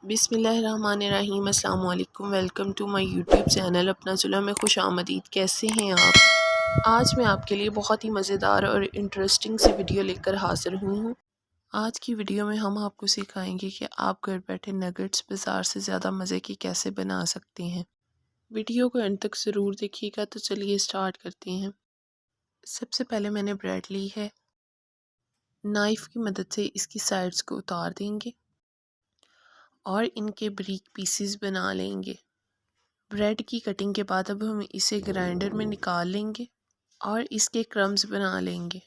बिस्मिल्लाहिर्रहमानिर्रहीम। अस्सलाम वालेकुम। Welcome to my YouTube channel Apna Chulha में खुश आमदीद। कैसे हैं आप? आज मैं आपके लिए बहुत ही मज़ेदार और इंटरेस्टिंग सी वीडियो लेकर हाजिर हुई हूँ। आज की वीडियो में हम आपको सिखाएंगे कि आप घर बैठे नगेट्स बाज़ार से ज़्यादा मज़े की कैसे बना सकते हैं। वीडियो को एंड तक ज़रूर देखिएगा। तो चलिए स्टार्ट करते हैं। सबसे पहले मैंने ब्रेड ली है। नाइफ़ की मदद से इसकी साइड्स को उतार देंगे और इनके बारीक पीसेस बना लेंगे। ब्रेड की कटिंग के बाद अब हम इसे ग्राइंडर में निकाल लेंगे और इसके क्रम्स बना लेंगे।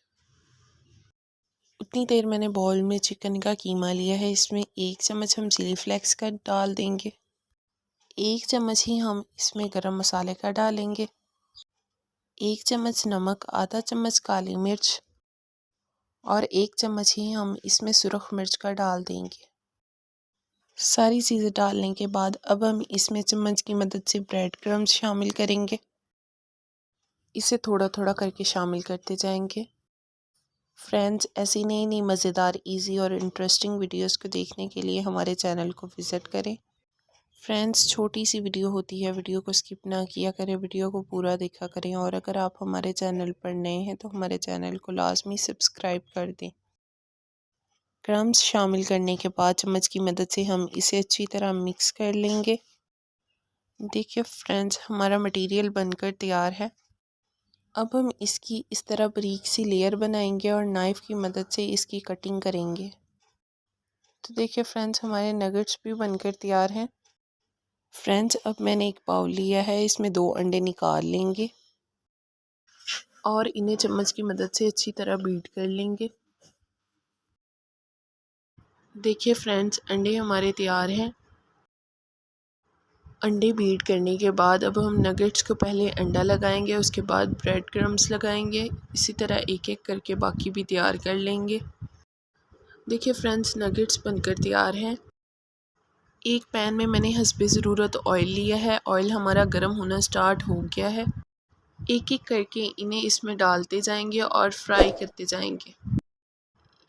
उतनी देर मैंने बाउल में चिकन का कीमा लिया है। इसमें 1 चम्मच हम चिली फ्लेक्स का डाल देंगे। 1 चम्मच ही हम इसमें गरम मसाले का डालेंगे। 1 चम्मच नमक, आधा चम्मच काली मिर्च और 1 चम्मच ही हम इसमें सुरख मिर्च का डाल देंगे। सारी चीज़ें डालने के बाद अब हम इसमें चम्मच की मदद से ब्रेड क्रम्स शामिल करेंगे। इसे थोड़ा थोड़ा करके शामिल करते जाएंगे। फ्रेंड्स, ऐसी नई नई मज़ेदार, इजी और इंटरेस्टिंग वीडियोस को देखने के लिए हमारे चैनल को विज़िट करें। फ्रेंड्स, छोटी सी वीडियो होती है, वीडियो को स्किप ना किया करें, वीडियो को पूरा देखा करें। और अगर आप हमारे चैनल पर नए हैं तो हमारे चैनल को लाजमी सब्सक्राइब कर दें। क्रम्स शामिल करने के बाद चम्मच की मदद से हम इसे अच्छी तरह मिक्स कर लेंगे। देखिए फ्रेंड्स, हमारा मटेरियल बनकर तैयार है। अब हम इसकी इस तरह बारीक सी लेयर बनाएंगे और नाइफ़ की मदद से इसकी कटिंग करेंगे। तो देखिए फ्रेंड्स, हमारे नगेट्स भी बनकर तैयार हैं। फ्रेंड्स, अब मैंने एक बाउल लिया है, इसमें 2 अंडे निकाल लेंगे और इन्हें चम्मच की मदद से अच्छी तरह बीट कर लेंगे। देखिए फ्रेंड्स, अंडे हमारे तैयार हैं। अंडे बीट करने के बाद अब हम नगेट्स को पहले अंडा लगाएंगे, उसके बाद ब्रेड क्रम्स लगाएंगे। इसी तरह एक एक करके बाकी भी तैयार कर लेंगे। देखिए फ्रेंड्स, नगेट्स बनकर तैयार हैं। एक पैन में मैंने हस्बे ज़रूरत ऑयल लिया है। ऑयल हमारा गर्म होना स्टार्ट हो गया है। एक एक करके इन्हें इसमें डालते जाएंगे और फ्राई करते जाएंगे।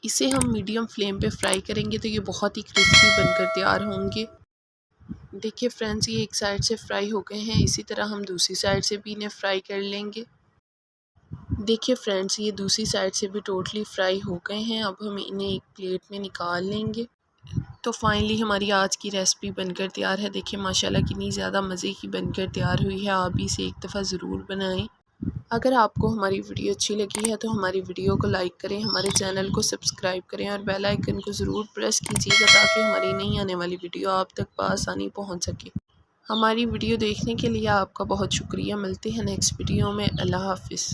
इसे हम मीडियम फ्लेम पे फ्राई करेंगे तो ये बहुत ही क्रिस्पी बनकर तैयार होंगे। देखिए फ्रेंड्स, ये एक साइड से फ्राई हो गए हैं। इसी तरह हम दूसरी साइड से भी इन्हें फ्राई कर लेंगे। देखिए फ्रेंड्स, ये दूसरी साइड से भी टोटली फ्राई हो गए हैं। अब हम इन्हें एक प्लेट में निकाल लेंगे। तो फाइनली हमारी आज की रेसिपी बनकर तैयार है। देखिए माशाल्लाह कितनी ज़्यादा मज़े की बनकर तैयार हुई है। आप भी इसे एक दफ़ा ज़रूर बनाएं। अगर आपको हमारी वीडियो अच्छी लगी है तो हमारी वीडियो को लाइक करें, हमारे चैनल को सब्सक्राइब करें और बेल आइकन को ज़रूर प्रेस कीजिएगा ताकि हमारी नई आने वाली वीडियो आप तक बआसानी पहुंच सके। हमारी वीडियो देखने के लिए आपका बहुत शुक्रिया। मिलते हैं नेक्स्ट वीडियो में। अल्लाह हाफिज़।